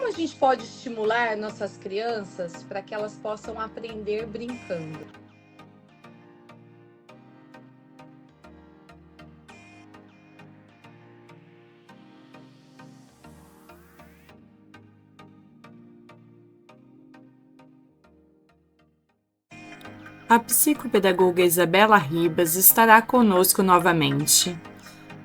a gente pode estimular nossas crianças para que elas possam aprender brincando? A psicopedagoga Isabela Ribas estará conosco novamente.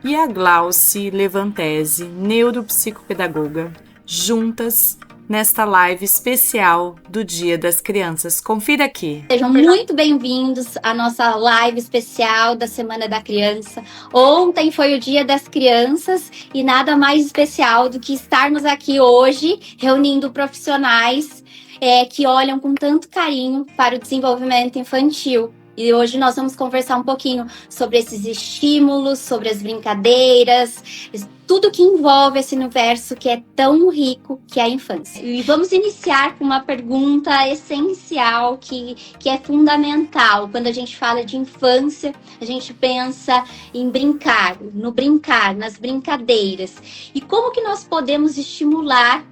E a Glauci Levantese, neuropsicopedagoga, juntas nesta live especial do Dia das Crianças. Confira aqui. Sejam muito bem-vindos à nossa live especial da Semana da Criança. Ontem foi o Dia das Crianças e nada mais especial do que estarmos aqui hoje reunindo profissionais que olham com tanto carinho para o desenvolvimento infantil. E hoje nós vamos conversar um pouquinho sobre esses estímulos, sobre as brincadeiras, tudo que envolve esse universo que é tão rico que é a infância. E vamos iniciar com uma pergunta essencial que é fundamental. Quando a gente fala de infância, a gente pensa em brincar, no brincar, nas brincadeiras. E como que nós podemos estimular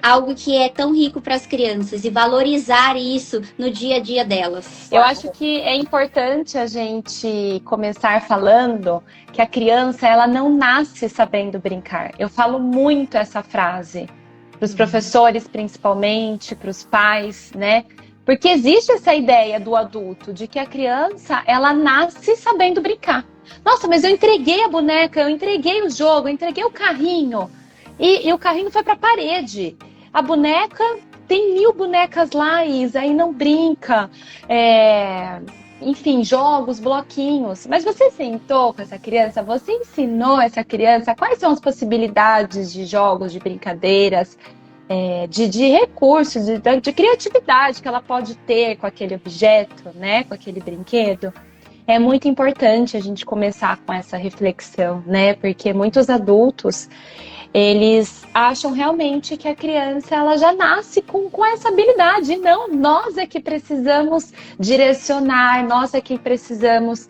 algo que é tão rico para as crianças e valorizar isso no dia a dia delas? Eu acho que é importante a gente começar falando que a criança, ela não nasce sabendo brincar. Eu falo muito essa frase para os professores, principalmente, para os pais, né? Porque existe essa ideia do adulto de que a criança, ela nasce sabendo brincar. Nossa, mas eu entreguei a boneca, eu entreguei o jogo, eu entreguei o carrinho. E o carrinho foi para a parede. A boneca, tem 1000 bonecas lá, Isa, e não brinca. Enfim, jogos, bloquinhos. Mas você sentou com essa criança, você ensinou essa criança quais são as possibilidades de jogos, de brincadeiras, de recursos, de criatividade que ela pode ter com aquele objeto, né, com aquele brinquedo. É muito importante a gente começar com essa reflexão, né? Porque muitos adultos, eles acham realmente que a criança, ela já nasce com essa habilidade. E não, nós é que precisamos direcionar, nós é que precisamos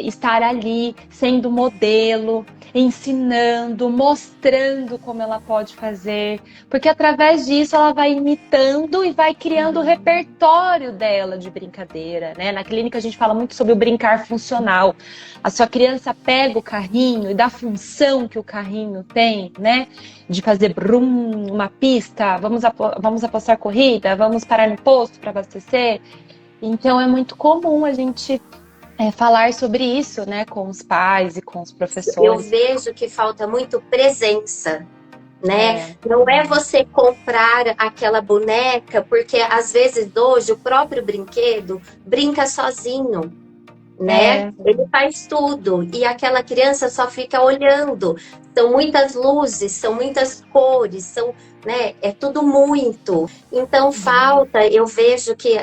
estar ali sendo modelo, ensinando, mostrando como ela pode fazer. Porque através disso ela vai imitando e vai criando o repertório dela de brincadeira, né? Na clínica a gente fala muito sobre o brincar funcional. A sua criança pega o carrinho e da função que o carrinho tem, né? De fazer brum, uma pista, vamos apostar corrida, vamos parar no posto para abastecer. Então é muito comum a gente falar sobre isso, né, com os pais e com os professores. Eu vejo que falta muito presença, né? Não é você comprar aquela boneca, porque às vezes hoje o próprio brinquedo brinca sozinho, né? Ele faz tudo e aquela criança só fica olhando. São muitas luzes, são muitas cores, né? É tudo muito. Então falta, eu vejo que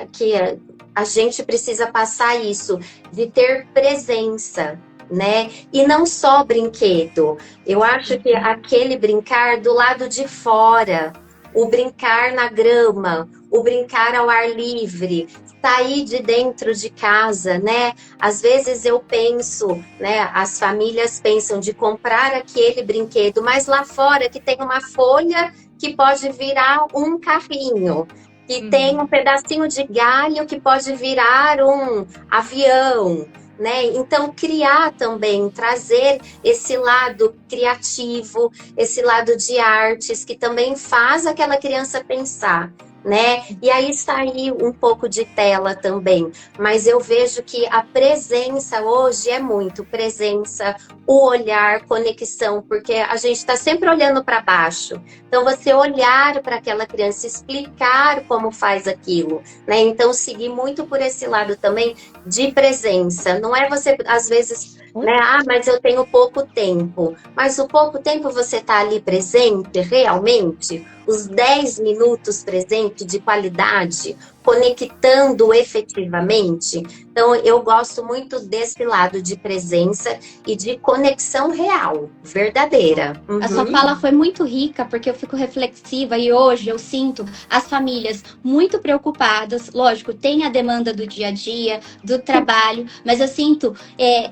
a gente precisa passar isso, de ter presença, né? E não só brinquedo. Eu acho que aquele brincar do lado de fora, o brincar na grama, o brincar ao ar livre, sair de dentro de casa, né? Às vezes eu penso, né? As famílias pensam de comprar aquele brinquedo, mas lá fora que tem uma folha que pode virar um carrinho, que tem um pedacinho de galho que pode virar um avião, né? Então, criar também, trazer esse lado criativo, esse lado de artes, que também faz aquela criança pensar, né? E aí sair um pouco de tela também, mas eu vejo que a presença hoje é muito presença, o olhar, conexão, porque a gente está sempre olhando para baixo. Então você olhar para aquela criança, explicar como faz aquilo, né? Então seguir muito por esse lado também de presença. Não é você às vezes, né? Ah, mas eu tenho pouco tempo. Mas o pouco tempo você está ali presente realmente? Os 10 minutos presente de qualidade, conectando efetivamente. Então, eu gosto muito desse lado de presença e de conexão real, verdadeira. A sua fala foi muito rica, porque eu fico reflexiva e hoje eu sinto as famílias muito preocupadas. Lógico, tem a demanda do dia a dia, do trabalho, mas eu sinto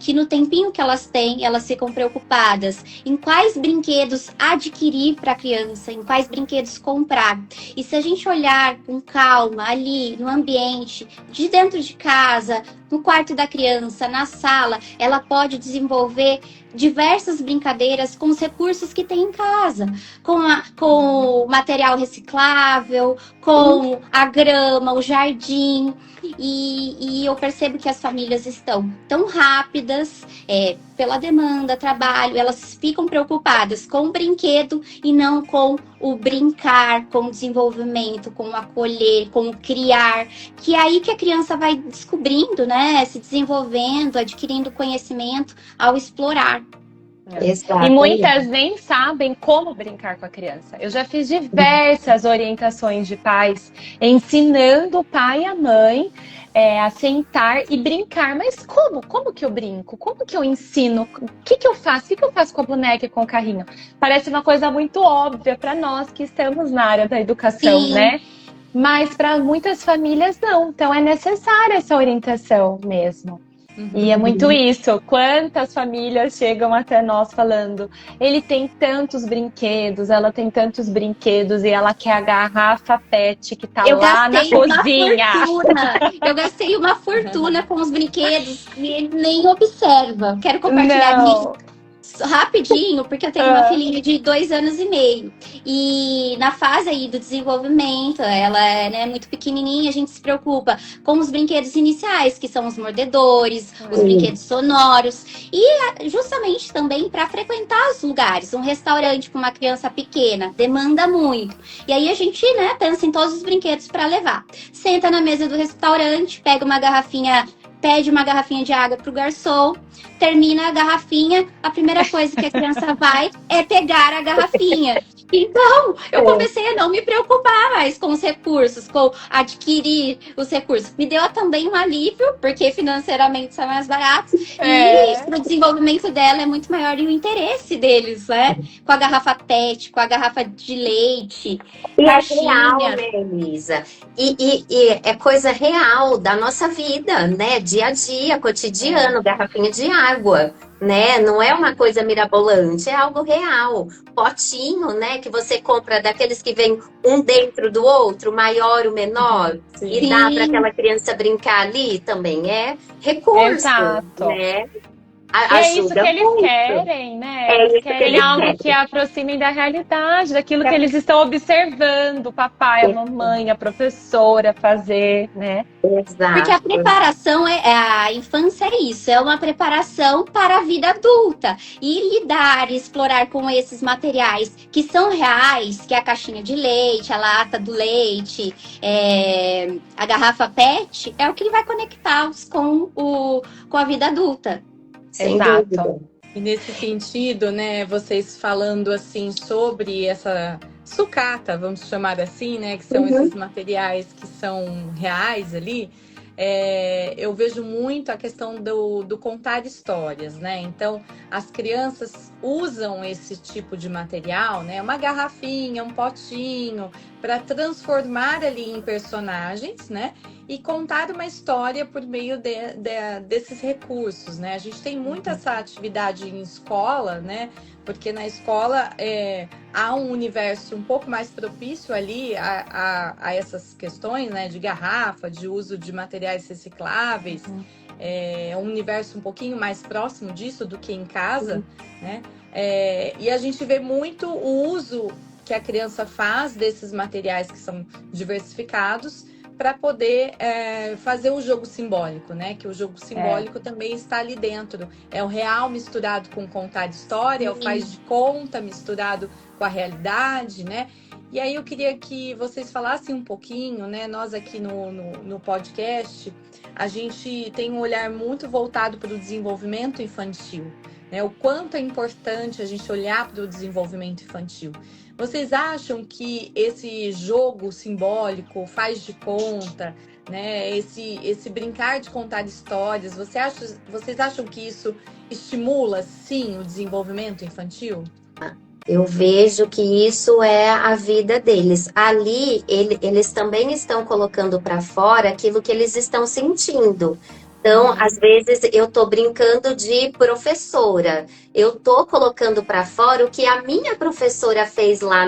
que no tempinho que elas têm, elas ficam preocupadas em quais brinquedos adquirir para a criança, em quais brinquedos comprar. E se a gente olhar com calma ali no ambiente, de dentro de casa, no quarto da criança, na sala, ela pode desenvolver diversas brincadeiras com os recursos que tem em casa, com o material reciclável, com a grama, o jardim. E eu percebo que as famílias estão tão rápidas, pela demanda, trabalho, elas ficam preocupadas com o brinquedo e não com o brincar, com o desenvolvimento, com o acolher, com o criar, que é aí que a criança vai descobrindo, né, se desenvolvendo, adquirindo conhecimento ao explorar. Exato. E muitas nem sabem como brincar com a criança. Eu já fiz diversas orientações de pais, ensinando o pai e a mãe a sentar e brincar. Mas como? Como que eu brinco? Como que eu ensino? O que eu faço? O que eu faço com a boneca e com o carrinho? Parece uma coisa muito óbvia para nós que estamos na área da educação, Sim. né? Mas para muitas famílias não. Então é necessária essa orientação mesmo. E é muito isso. Quantas famílias chegam até nós falando: ele tem tantos brinquedos, ela tem tantos brinquedos e ela quer a garrafa PET que tá lá na cozinha. Eu gastei uma fortuna com os brinquedos e ele nem observa. Quero compartilhar aqui rapidinho, porque eu tenho uma filhinha de 2 anos e meio. E na fase aí do desenvolvimento, ela é muito pequenininha, a gente se preocupa com os brinquedos iniciais, que são os mordedores, os brinquedos sonoros. E justamente também para frequentar os lugares. Um restaurante com uma criança pequena demanda muito. E aí a gente, pensa em todos os brinquedos para levar. Senta na mesa do restaurante, pede uma garrafinha de água pro garçom, termina a garrafinha, a primeira coisa que a criança vai é pegar a garrafinha. Então, eu comecei a não me preocupar mais com os recursos, com adquirir os recursos. Me deu também um alívio, porque financeiramente são mais baratos. E para o desenvolvimento dela é muito maior e o interesse deles, né? Com a garrafa PET, com a garrafa de leite, caixinha. É real, né, Elisa? E é coisa real da nossa vida, né? Dia a dia, cotidiano, garrafinha de água. Né? Não é uma coisa mirabolante, é algo real. Potinho, né? Que você compra daqueles que vem um dentro do outro, maior ou menor, e dá para aquela criança brincar ali, também é recurso. Exato. Né? É isso que eles querem, né? Eles querem algo que aproxime da realidade, daquilo que eles estão observando, o papai, a mamãe, a professora fazer, né? Exato. Porque a preparação, a infância é isso, é uma preparação para a vida adulta. E lidar e explorar com esses materiais que são reais, que é a caixinha de leite, a lata do leite, a garrafa PET, é o que vai conectá-los com a vida adulta. Exato. E nesse sentido, né, vocês falando assim sobre essa sucata, vamos chamar assim, né, que são esses materiais que são reais ali, eu vejo muito a questão do contar histórias, né? Então, as crianças usam esse tipo de material, né? Uma garrafinha, um potinho, para transformar ali em personagens, né? E contar uma história por meio desses recursos, né? A gente tem muito essa atividade em escola, né? Porque na escola há um universo um pouco mais propício ali a essas questões, né? De garrafa, de uso de materiais recicláveis. É um universo um pouquinho mais próximo disso do que em casa, né? E a gente vê muito o uso que a criança faz desses materiais que são diversificados para poder fazer o jogo simbólico, né? Que o jogo simbólico também está ali dentro. É o real misturado com contar história, é o faz de conta misturado com a realidade, né? E aí eu queria que vocês falassem um pouquinho, né? Nós aqui no podcast, a gente tem um olhar muito voltado para o desenvolvimento infantil, né? O quanto é importante a gente olhar para o desenvolvimento infantil. Vocês acham que esse jogo simbólico, faz de conta, né? Esse brincar de contar histórias, vocês acham que isso estimula, sim, o desenvolvimento infantil? Eu vejo que isso é a vida deles. Ali, eles também estão colocando para fora aquilo que eles estão sentindo. Então, às vezes, eu estou brincando de professora. Eu estou colocando para fora o que a minha professora fez lá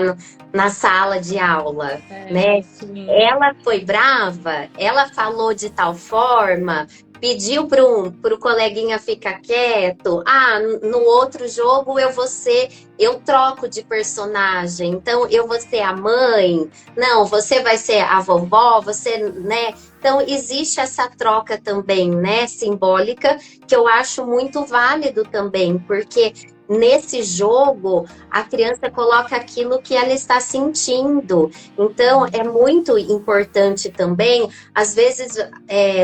na sala de aula, né? Sim. Ela foi brava, ela falou de tal forma, pediu pro coleguinha ficar quieto. Ah, no outro jogo eu troco de personagem. Então, eu vou ser a mãe. Não, você vai ser a vovó, né? Então, existe essa troca também, né, simbólica, que eu acho muito válido também, porque nesse jogo, a criança coloca aquilo que ela está sentindo. Então, é muito importante também, às vezes,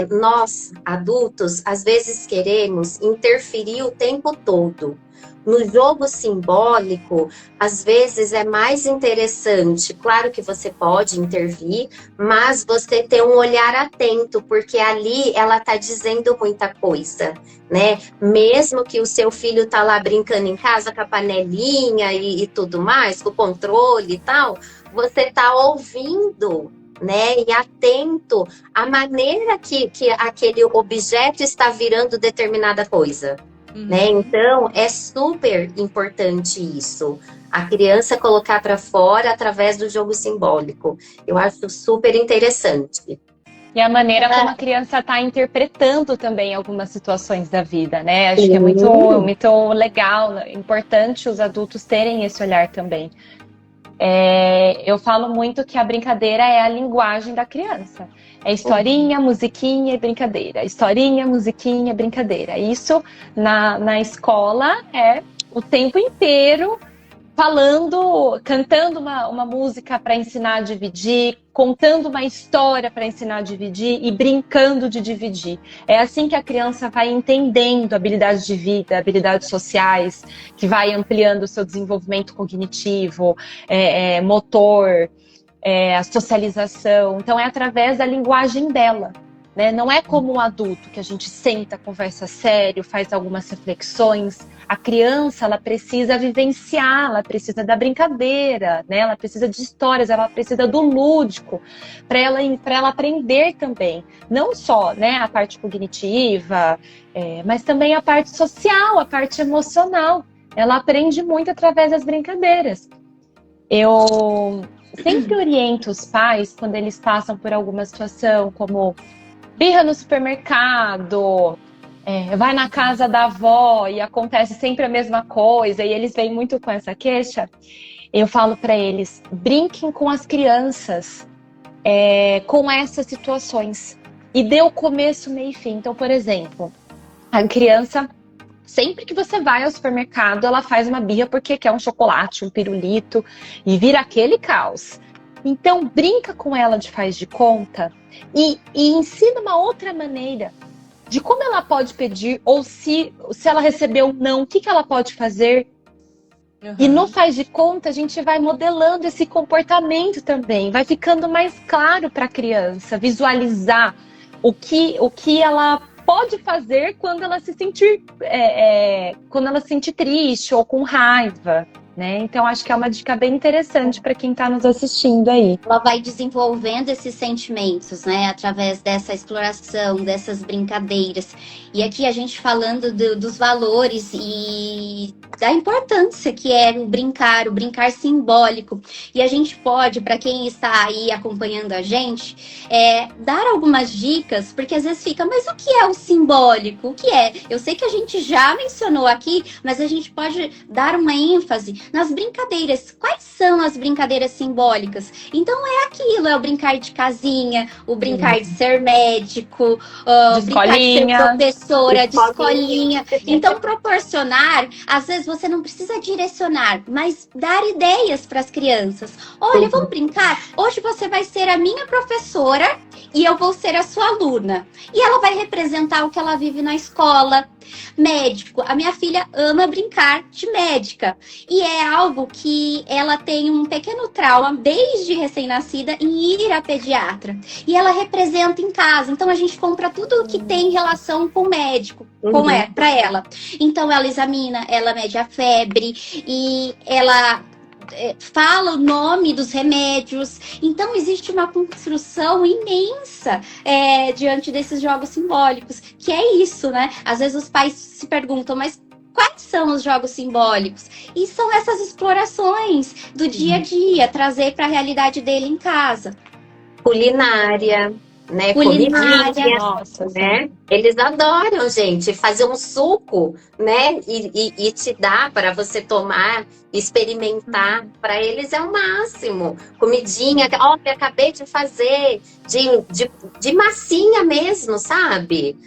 nós, adultos, às vezes queremos interferir o tempo todo. No jogo simbólico, às vezes é mais interessante, claro que você pode intervir, mas você ter um olhar atento, porque ali ela está dizendo muita coisa, né? Mesmo que o seu filho tá lá brincando em casa com a panelinha e tudo mais, com o controle e tal, você tá ouvindo, né? E atento à maneira que aquele objeto está virando determinada coisa. Né? Então, é super importante isso. A criança colocar para fora através do jogo simbólico. Eu acho super interessante. E a maneira como a criança está interpretando também algumas situações da vida, né? Acho que é muito legal, importante os adultos terem esse olhar também. Eu falo muito que a brincadeira é a linguagem da criança. É historinha, musiquinha e brincadeira. Historinha, musiquinha, brincadeira. Isso na escola é o tempo inteiro cantando uma música para ensinar a dividir, contando uma história para ensinar a dividir e brincando de dividir. É assim que a criança vai entendendo habilidades de vida, habilidades sociais, que vai ampliando o seu desenvolvimento cognitivo, motor, a socialização. Então, é através da linguagem dela, né? Não é como um adulto que a gente senta, conversa sério, faz algumas reflexões. A criança, ela precisa vivenciar, ela precisa da brincadeira, né? Ela precisa de histórias, ela precisa do lúdico para ela aprender também. Não só, né, a parte cognitiva, mas também a parte social, a parte emocional. Ela aprende muito através das brincadeiras. Eu sempre oriento os pais quando eles passam por alguma situação, como birra no supermercado, vai na casa da avó e acontece sempre a mesma coisa, e eles vêm muito com essa queixa. Eu falo para eles, brinquem com as crianças com essas situações e dê o começo, meio e fim. Então, por exemplo, a criança, sempre que você vai ao supermercado, ela faz uma birra porque quer um chocolate, um pirulito, e vira aquele caos. Então, brinca com ela de faz de conta e ensina uma outra maneira de como ela pode pedir, ou se ela recebeu não, o que ela pode fazer. E no faz de conta, a gente vai modelando esse comportamento também, vai ficando mais claro para a criança visualizar o que ela pode fazer quando ela se sentir triste ou com raiva, né? Então, acho que é uma dica bem interessante para quem está nos assistindo aí. Ela vai desenvolvendo esses sentimentos, né? Através dessa exploração, dessas brincadeiras. E aqui a gente falando dos valores e da importância que é o brincar simbólico. E a gente pode, para quem está aí acompanhando a gente, dar algumas dicas, porque às vezes fica, mas o que é o simbólico? O que é? Eu sei que a gente já mencionou aqui, mas a gente pode dar uma ênfase nas brincadeiras. Quais são as brincadeiras simbólicas? Então é aquilo, é o brincar de casinha, o brincar de ser médico, o brincar de ser professora, de escolinha. Então proporcionar, às vezes você não precisa direcionar, mas dar ideias para as crianças. Olha, vamos brincar? Hoje você vai ser a minha professora e eu vou ser a sua aluna. E ela vai representar o que ela vive na escola, Médico. A minha filha ama brincar de médica. E é algo que ela tem um pequeno trauma, desde recém-nascida, em ir à pediatra. E ela representa em casa. Então, a gente compra tudo que tem relação com o médico. Para ela. Então, ela examina, ela mede a febre e ela fala o nome dos remédios. Então, existe uma construção imensa diante desses jogos simbólicos, que é isso, né? Às vezes os pais se perguntam, mas quais são os jogos simbólicos? E são essas explorações do dia a dia, trazer para a realidade dele em casa. Culinária, né? Culinária. Comidinha, Nossa, né? Eles adoram, gente, fazer um suco, né? E te dar para você tomar, experimentar. Para eles é o máximo. Comidinha, ó, que acabei de fazer de massinha mesmo, sabe?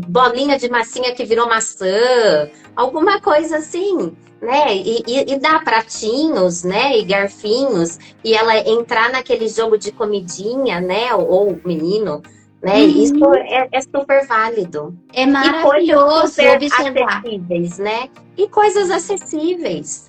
Bolinha de massinha que virou maçã, alguma coisa assim, né? E dar pratinhos, né? E garfinhos, e ela entrar naquele jogo de comidinha, né? Ou o menino, né? Isso é super válido. É maravilhoso super observar. acessíveis, né? E coisas acessíveis.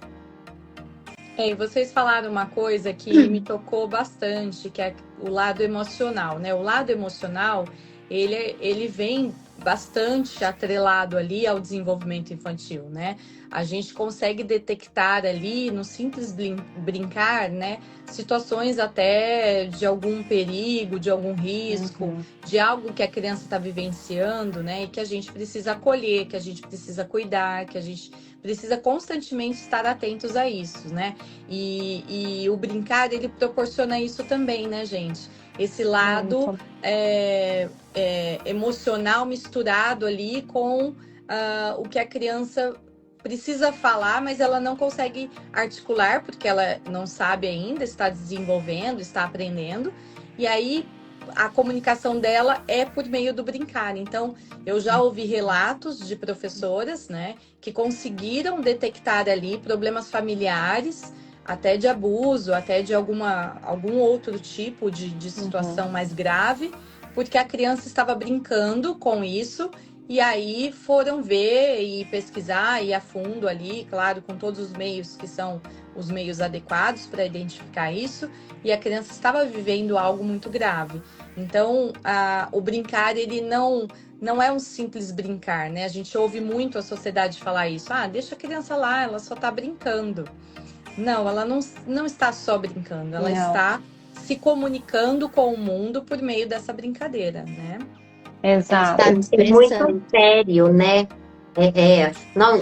E vocês falaram uma coisa que me tocou bastante, que é o lado emocional, né? O lado emocional, ele vem bastante atrelado ali ao desenvolvimento infantil, né? A gente consegue detectar ali, no simples brincar, né? Situações até de algum perigo, de algum risco, de algo que a criança está vivenciando, né? E que a gente precisa acolher, que a gente precisa cuidar, que a gente precisa constantemente estar atentos a isso, né? E o brincar, ele proporciona isso também, né, gente? Esse lado emocional misturado ali com o que a criança precisa falar, mas ela não consegue articular, porque ela não sabe ainda, está desenvolvendo, está aprendendo. E aí, a comunicação dela é por meio do brincar. Então, eu já ouvi relatos de professoras, né, que conseguiram detectar ali problemas familiares, até de abuso, até de algum outro tipo de situação mais grave, porque a criança estava brincando com isso, e aí foram ver e pesquisar, e a fundo ali, claro, com todos os meios que são os meios adequados para identificar isso, e a criança estava vivendo algo muito grave. Então, o brincar, ele não é um simples brincar, né? A gente ouve muito a sociedade falar isso. Deixa a criança lá, ela só está brincando. Não, ela não está só brincando, ela está se comunicando com o mundo por meio dessa brincadeira, né? Exato. É muito sério, né?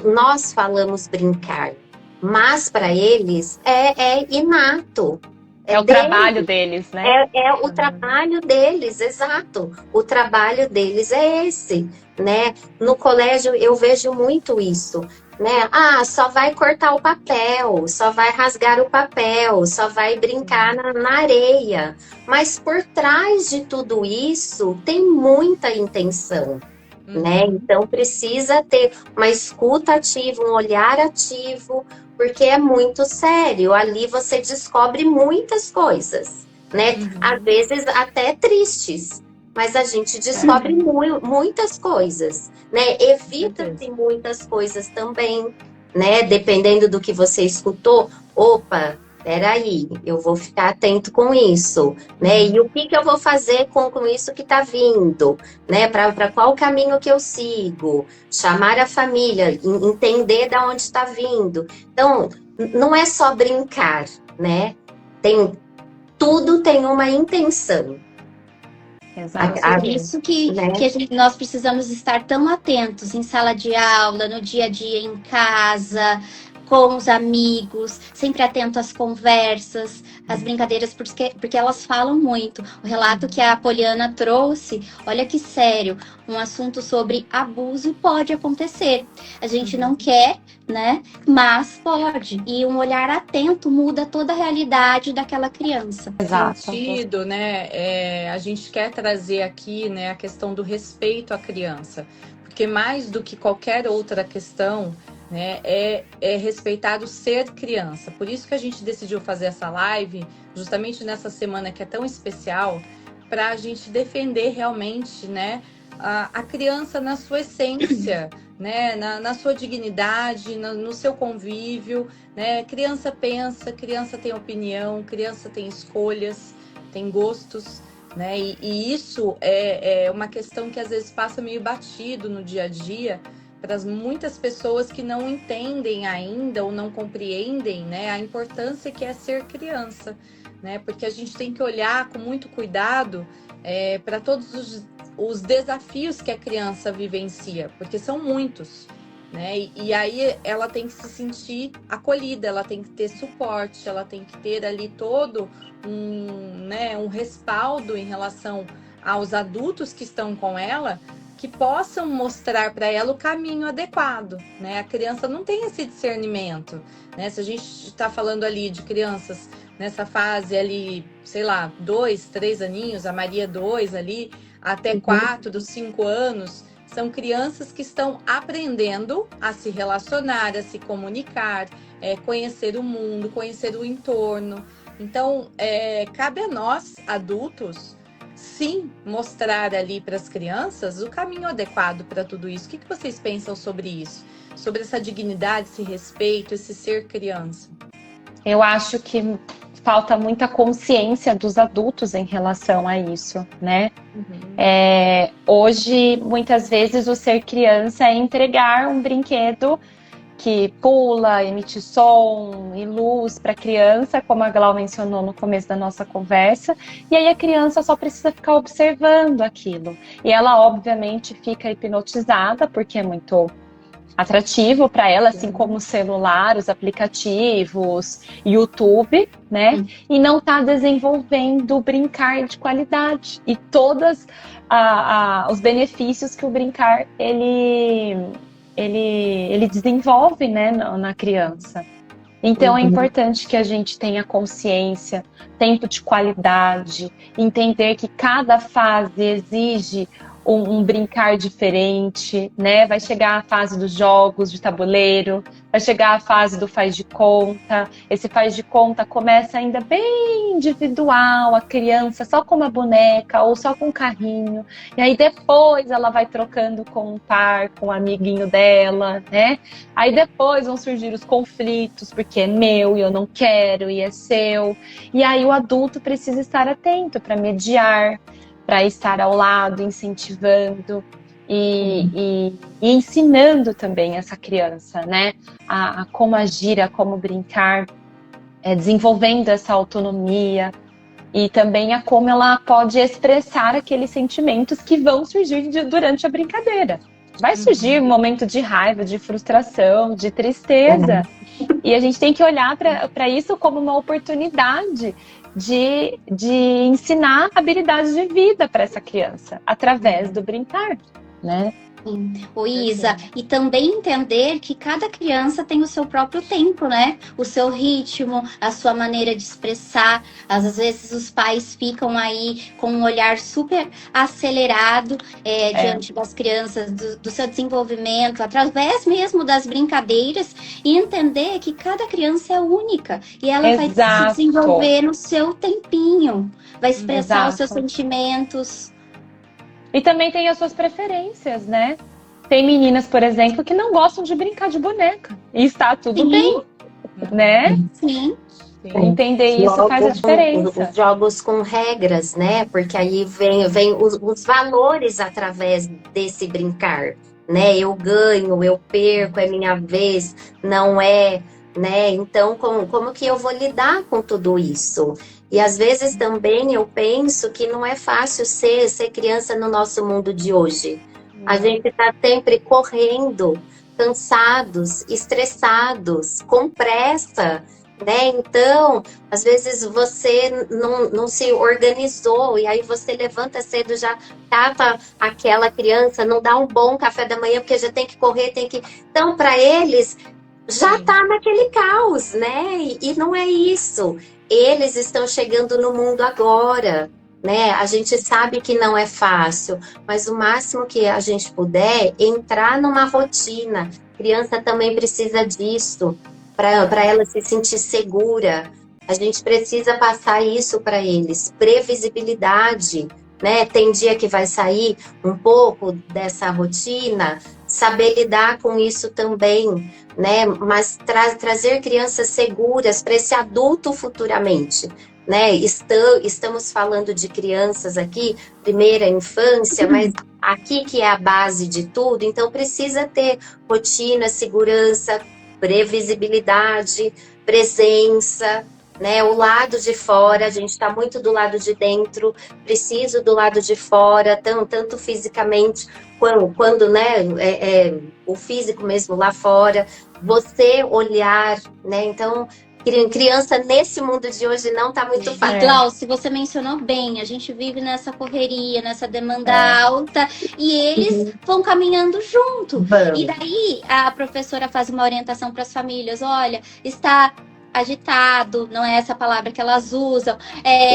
Nós falamos brincar, mas para eles é inato. É o trabalho deles, né? É o trabalho deles, exato. O trabalho deles é esse, né? No colégio eu vejo muito isso, né? Só vai cortar o papel, só vai rasgar o papel, só vai brincar na areia. Mas por trás de tudo isso tem muita intenção, né? Então precisa ter uma escuta ativa, um olhar ativo, porque é muito sério. Ali você descobre muitas coisas, né? Às vezes até tristes, mas a gente descobre muitas coisas, né? Evita-se muitas coisas também, né? Dependendo do que você escutou. Opa, peraí, eu vou ficar atento com isso, né? E o que eu vou fazer com isso que está vindo, né? Para qual caminho que eu sigo? Chamar a família, entender de onde está vindo. Então, não é só brincar, né? Tudo tem uma intenção. Exato. Por isso que nós precisamos estar tão atentos em sala de aula, no dia a dia em casa, com os amigos, sempre atento às conversas, às brincadeiras, porque elas falam muito. O relato que a Poliana trouxe, olha que sério, um assunto sobre abuso pode acontecer. A gente não quer, né? Mas pode. E um olhar atento muda toda a realidade daquela criança. Exato. Sentido, né? A gente quer trazer aqui, né, a questão do respeito à criança, porque mais do que qualquer outra questão, né, é respeitar o ser criança. Por isso que a gente decidiu fazer essa live, justamente nessa semana que é tão especial, para a gente defender realmente, né, a criança na sua essência, né? Na sua dignidade, no seu convívio, né? Criança pensa, criança tem opinião, criança tem escolhas, tem gostos, né? E isso é uma questão que às vezes passa meio batido no dia a dia para muitas pessoas que não entendem ainda ou não compreendem, né, a importância que é ser criança, né? Porque a gente tem que olhar com muito cuidado para todos os desafios que a criança vivencia, porque são muitos, né? E aí ela tem que se sentir acolhida, ela tem que ter suporte, ela tem que ter ali todo um respaldo em relação aos adultos que estão com ela, que possam mostrar para ela o caminho adequado, né? A criança não tem esse discernimento, né? Se a gente está falando ali de crianças nessa fase ali, sei lá, 2, 3 aninhos, a Maria 2 ali, até 4, 5 anos, são crianças que estão aprendendo a se relacionar, a se comunicar, conhecer o mundo, conhecer o entorno. Então, cabe a nós, adultos, sim, mostrar ali para as crianças o caminho adequado para tudo isso. O que vocês pensam sobre isso? Sobre essa dignidade, esse respeito, esse ser criança? Eu acho que falta muita consciência dos adultos em relação a isso, né? Hoje, muitas vezes, o ser criança é entregar um brinquedo que pula, emite som e luz para a criança, como a Glau mencionou no começo da nossa conversa, e aí a criança só precisa ficar observando aquilo. E ela, obviamente, fica hipnotizada, porque é muito atrativo para ela, assim como o celular, os aplicativos, YouTube, né? E não está desenvolvendo brincar de qualidade. E todos os benefícios que o brincar, ele desenvolve, né, na criança. Então é importante que a gente tenha consciência, tempo de qualidade, entender que cada fase exige um brincar diferente, né? Vai chegar a fase dos jogos de tabuleiro, vai chegar a fase do faz de conta. Esse faz de conta começa ainda bem individual, a criança só com uma boneca ou só com um carrinho. E aí depois ela vai trocando com um par, com um amiguinho dela, né? Aí depois vão surgir os conflitos, porque é meu e eu não quero e é seu. E aí o adulto precisa estar atento para mediar, para estar ao lado, incentivando e ensinando também essa criança, né? A como agir, a como brincar, desenvolvendo essa autonomia e também a como ela pode expressar aqueles sentimentos que vão surgir durante a brincadeira. Vai surgir um momento de raiva, de frustração, de tristeza. E a gente tem que olhar para isso como uma oportunidade de ensinar habilidades de vida para essa criança, através do brincar, né? O Isa, e também entender que cada criança tem o seu próprio tempo, né? O seu ritmo, a sua maneira de expressar. Às vezes os pais ficam aí com um olhar super acelerado diante das crianças, do seu desenvolvimento, através mesmo das brincadeiras, e entender que cada criança é única e ela vai se desenvolver no seu tempinho, vai expressar os seus sentimentos. E também tem as suas preferências, né? Tem meninas, por exemplo, que não gostam de brincar de boneca. E está tudo bem, né? Sim. Entender isso faz a diferença. Os jogos com regras, né? Porque aí vem os valores através desse brincar, né? Eu ganho, eu perco, é minha vez, não é, né? Então, como que eu vou lidar com tudo isso? E às vezes também eu penso que não é fácil ser criança no nosso mundo de hoje. A gente está sempre correndo, cansados, estressados, com pressa, né? Então, às vezes você não se organizou e aí você levanta cedo, já tapa aquela criança, não dá um bom café da manhã porque já tem que correr, Então, para eles, já tá naquele caos, né? E não é isso. Eles estão chegando no mundo agora, né? A gente sabe que não é fácil, mas o máximo que a gente puder entrar numa rotina. A criança também precisa disso, para ela se sentir segura. A gente precisa passar isso para eles, previsibilidade, né? Tem dia que vai sair um pouco dessa rotina, saber lidar com isso também, né? Mas trazer crianças seguras para esse adulto futuramente, né? Estamos falando de crianças aqui, primeira infância, mas aqui que é a base de tudo, então precisa ter rotina, segurança, previsibilidade, presença, né? O lado de fora, a gente está muito do lado de dentro, preciso do lado de fora, tanto fisicamente, quando né, o físico mesmo lá fora, você olhar, né? Então, criança nesse mundo de hoje não está muito E fácil. Glauci, você mencionou bem, a gente vive nessa correria, nessa demanda alta, e eles vão caminhando junto. Vamos. E daí a professora faz uma orientação para as famílias, olha, está agitado, não é essa palavra que elas usam,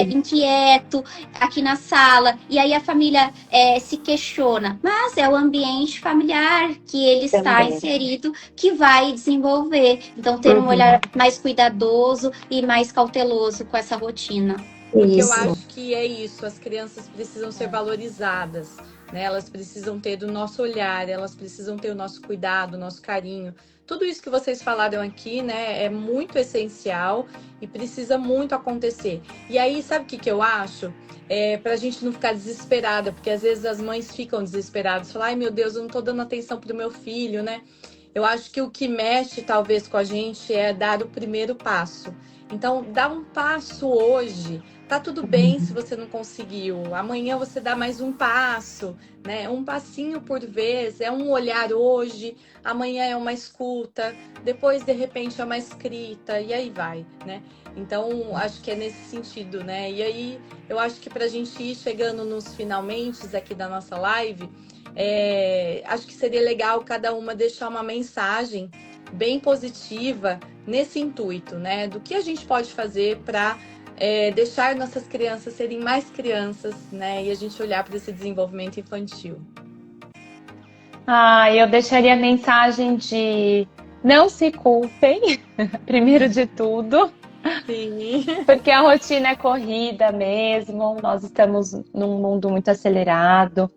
inquieto aqui na sala, e aí a família se questiona, mas é o ambiente familiar que ele está Também. inserido que vai desenvolver, então ter um olhar mais cuidadoso e mais cauteloso com essa rotina. Porque eu Isso. acho que é isso, as crianças precisam ser valorizadas, né? Elas precisam ter do nosso olhar, elas precisam ter o nosso cuidado, o nosso carinho. Tudo isso que vocês falaram aqui, né, é muito essencial e precisa muito acontecer. E aí, sabe o que eu acho? Pra gente não ficar desesperada, porque às vezes as mães ficam desesperadas, falam, ai meu Deus, eu não tô dando atenção pro meu filho, né? Eu acho que o que mexe talvez com a gente é dar o primeiro passo. Então, dá um passo hoje. Tá tudo bem se você não conseguiu. Amanhã você dá mais um passo, né? Um passinho por vez. É um olhar hoje. Amanhã é uma escuta. Depois, de repente, é uma escrita. E aí vai, né? Então, acho que é nesse sentido, né? E aí, eu acho que pra gente ir chegando nos finalmente aqui da nossa live, acho que seria legal cada uma deixar uma mensagem bem positiva nesse intuito, né? Do que a gente pode fazer para deixar nossas crianças serem mais crianças, né? E a gente olhar para esse desenvolvimento infantil. Eu deixaria a mensagem de não se culpem, primeiro de tudo. Sim. Porque a rotina é corrida mesmo, nós estamos num mundo muito acelerado.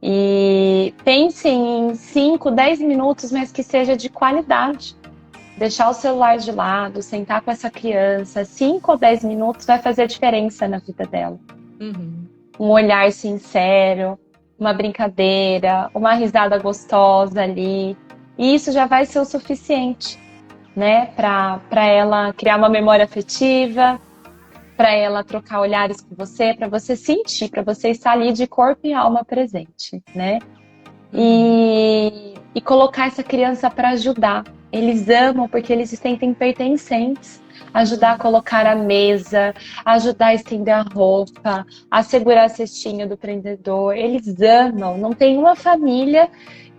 E pense em 5, 10 minutos, mas que seja de qualidade. Deixar o celular de lado, sentar com essa criança, 5 ou 10 minutos vai fazer diferença na vida dela. Um olhar sincero, uma brincadeira, uma risada gostosa ali. E isso já vai ser o suficiente, né? Para ela criar uma memória afetiva, para ela trocar olhares com você, para você sentir, para você estar ali de corpo e alma presente, né? E colocar essa criança para ajudar. Eles amam porque eles se sentem pertencentes. Ajudar a colocar a mesa, ajudar a estender a roupa, a segurar a cestinha do prendedor. Eles amam. Não tem uma família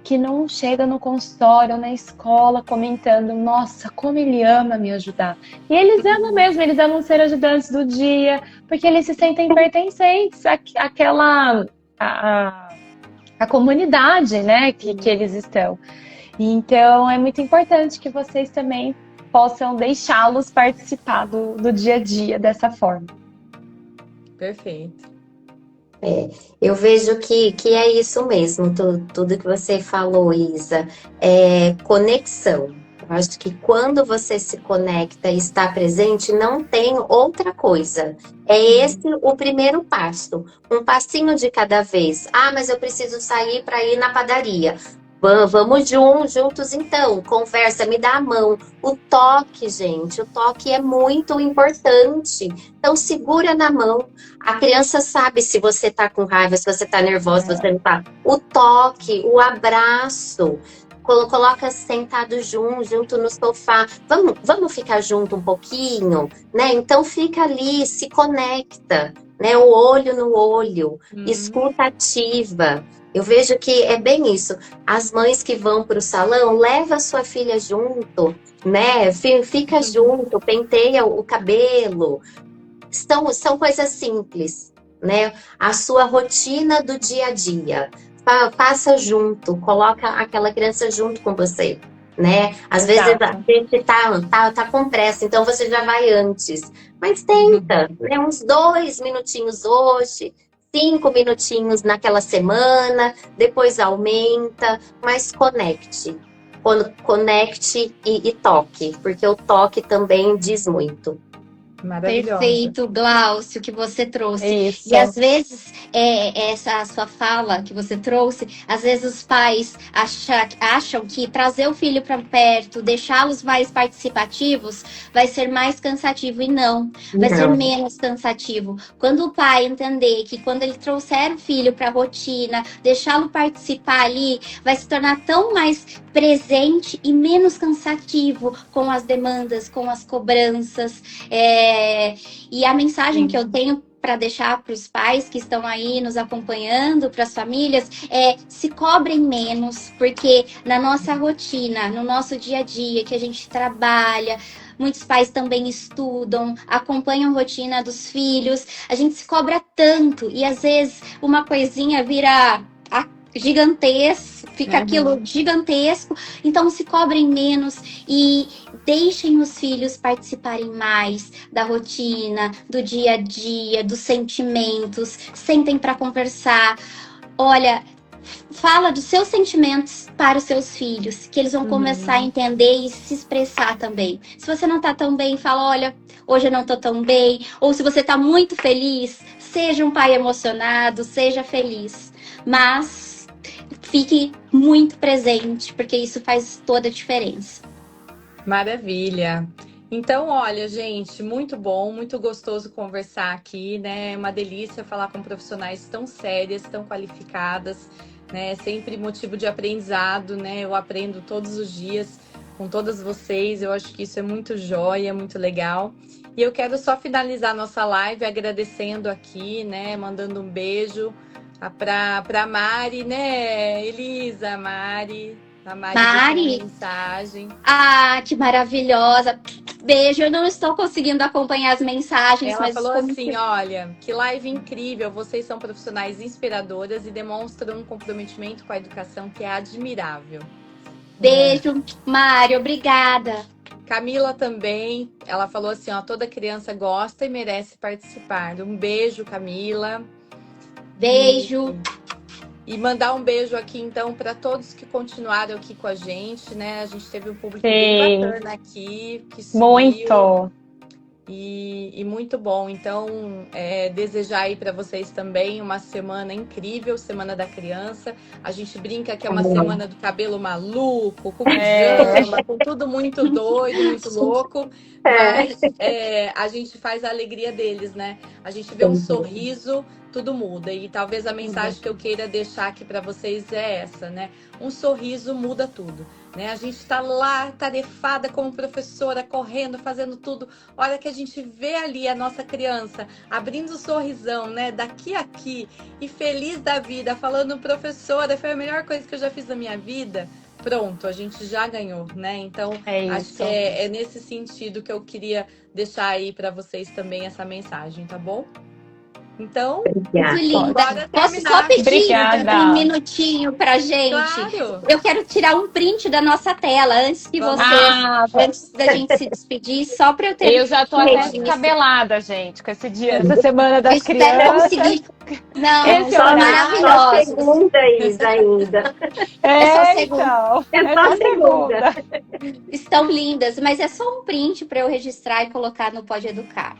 que não chega no consultório ou na escola comentando, nossa, como ele ama me ajudar. E eles amam mesmo, eles amam ser ajudantes do dia, porque eles se sentem pertencentes à comunidade, né, que eles estão. Então, é muito importante que vocês também possam deixá-los participar do dia a dia dessa forma. Perfeito. Eu vejo que é isso mesmo, tudo que você falou, Isa, conexão. Eu acho que quando você se conecta e está presente, não tem outra coisa. É esse o primeiro passo, um passinho de cada vez. Mas eu preciso sair para ir na padaria. Vamos juntos então, conversa, me dá a mão. O toque, gente, o toque é muito importante. Então segura na mão. A criança sabe se você tá com raiva, se você tá nervosa, se você não tá. O toque, o abraço. Coloca sentado junto no sofá. Vamos ficar junto um pouquinho, né? Então fica ali, se conecta, né? O olho no olho, escuta ativa. Eu vejo que é bem isso. As mães que vão para o salão, leva a sua filha junto, né? Fica junto, penteia o cabelo. São coisas simples, né? A sua rotina do dia a dia. Faça junto, coloca aquela criança junto com você, né? Às vezes a gente tá com pressa, então você já vai antes. Mas tenta, né? Uns 2 minutinhos hoje, 5 minutinhos naquela semana, depois aumenta, mas conecte. Conecte e toque, porque o toque também diz muito. Maravilhosa. Perfeito, Glaucio, que você trouxe. Isso. E às vezes, essa sua fala que você trouxe, às vezes os pais acham que trazer o filho para perto, deixá-los mais participativos, vai ser mais cansativo. E não, vai ser menos cansativo. Quando o pai entender que quando ele trouxer o filho para a rotina, deixá-lo participar ali, vai se tornar tão mais presente e menos cansativo com as demandas, com as cobranças. E a mensagem que eu tenho para deixar para os pais que estão aí nos acompanhando, para as famílias, se cobrem menos, porque na nossa rotina, no nosso dia a dia, que a gente trabalha, muitos pais também estudam, acompanham a rotina dos filhos, a gente se cobra tanto, e às vezes uma coisinha vira gigantesco, fica aquilo gigantesco, então se cobrem menos e deixem os filhos participarem mais da rotina, do dia a dia, dos sentimentos, sentem para conversar. Olha, fala dos seus sentimentos para os seus filhos, que eles vão começar a entender e se expressar também. Se você não tá tão bem, fala, olha, hoje eu não tô tão bem. Ou se você tá muito feliz, seja um pai emocionado, seja feliz. Mas fique muito presente, porque isso faz toda a diferença. Maravilha. Então, olha, gente, muito bom, muito gostoso conversar aqui, né? É uma delícia falar com profissionais tão sérias, tão qualificadas, né? Sempre motivo de aprendizado, né? Eu aprendo todos os dias com todas vocês. Eu acho que isso é muito joia, muito legal. E eu quero só finalizar nossa live agradecendo aqui, né? Mandando um beijo para Mari, né? Elisa, Mari. A Mari deixou uma mensagem. Ah, que maravilhosa. Beijo, eu não estou conseguindo acompanhar as mensagens. Ela mas falou assim, olha, que live incrível. Vocês são profissionais inspiradoras e demonstram um comprometimento com a educação que é admirável. Beijo, Mari, obrigada. Camila também, ela falou assim, ó, toda criança gosta e merece participar. Um beijo, Camila. Beijo. E mandar um beijo aqui, então, para todos que continuaram aqui com a gente, né? A gente teve um público bem bacana aqui. Que subiu, muito! E muito bom. Então, desejar aí para vocês também uma semana incrível, Semana da Criança. A gente brinca que é uma semana do cabelo maluco, com pijama, com tudo muito doido, muito louco. Mas a gente faz a alegria deles, né? A gente vê um sorriso, tudo muda. E talvez a mensagem que eu queira deixar aqui para vocês é essa, né? Um sorriso muda tudo. Né? A gente está lá, tarefada como professora, correndo, fazendo tudo. Hora que a gente vê ali a nossa criança abrindo o sorrisão, né? Daqui a aqui, e feliz da vida, falando, professora, foi a melhor coisa que eu já fiz na minha vida. Pronto, a gente já ganhou, né? Então, acho que é nesse sentido que eu queria deixar aí para vocês também essa mensagem, tá bom? Então, muito linda. Posso só pedir um minutinho pra gente? Claro. Eu quero tirar um print da nossa tela antes que antes da gente se despedir, só pra eu ter. Eu já tô até descabelada, gente, com esse dia, essa semana das crianças. Conseguir. Não, esse são maravilhosos. Só segunda, Isa, ainda. Só segunda. É só segunda. Estão lindas, mas é só um print pra eu registrar e colocar no Pode Educar.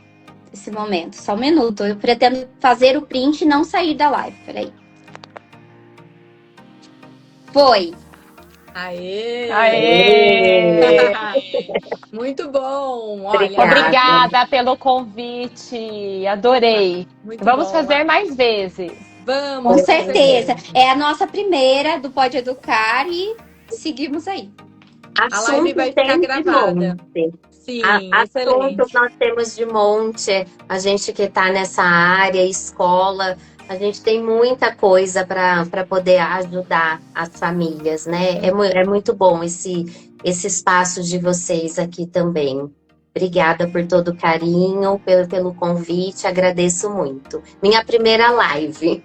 Esse momento, só um minuto. Eu pretendo fazer o print e não sair da live. Peraí. Foi. Aê! Muito bom! Olha, obrigada pelo convite. Adorei. Vamos fazer mais vezes. Vamos. Com certeza. É a nossa primeira do Pode Educar e seguimos aí. A live vai ficar gravada. Sim, assuntos nós temos de monte. A gente que está nessa área, escola, a gente tem muita coisa para poder ajudar as famílias, né? É muito bom esse espaço de vocês aqui também. Obrigada por todo o carinho, pelo convite, agradeço muito. Minha primeira live.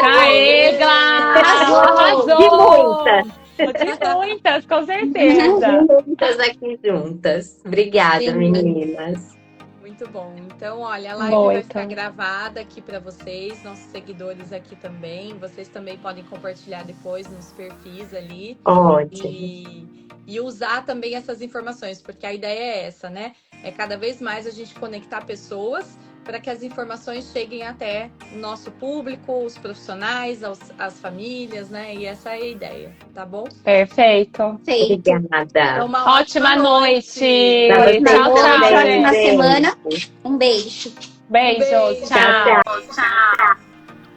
Aê, Arrasou! De muitas! De muitas, com certeza. Muitas aqui juntas. Obrigada, meninas. Muito bom. Então, olha, a live Boa, vai ficar então. gravada aqui para vocês, nossos seguidores aqui também. Vocês também podem compartilhar depois nos perfis ali Ótimo. e usar também essas informações, porque a ideia é essa, né? É cada vez mais a gente conectar pessoas para que as informações cheguem até o nosso público, os profissionais, as famílias, né? E essa é a ideia, tá bom? Perfeito. Obrigada. Então, uma Ótima noite. Pra vocês Ótima Tchau, noite, tchau, também, ótima gente. semana. gente. Um beijo. Beijos. beijo. Tchau.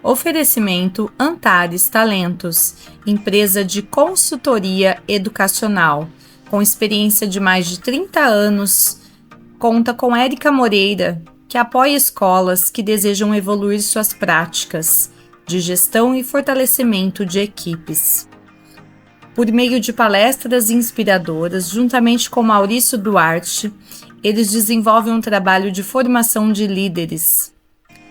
Oferecimento Antares Talentos, empresa de consultoria educacional, com experiência de mais de 30 anos, conta com Érica Moreira, que apoia escolas que desejam evoluir suas práticas de gestão e fortalecimento de equipes. Por meio de palestras inspiradoras, juntamente com Maurício Duarte, eles desenvolvem um trabalho de formação de líderes.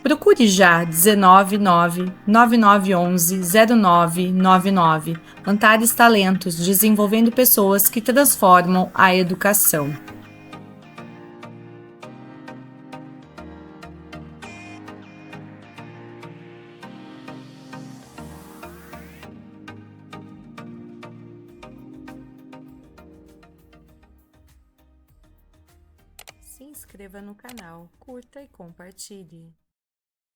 Procure já 19999110999. Antares Talentos, desenvolvendo pessoas que transformam a educação. Se inscreva no canal, curta e compartilhe.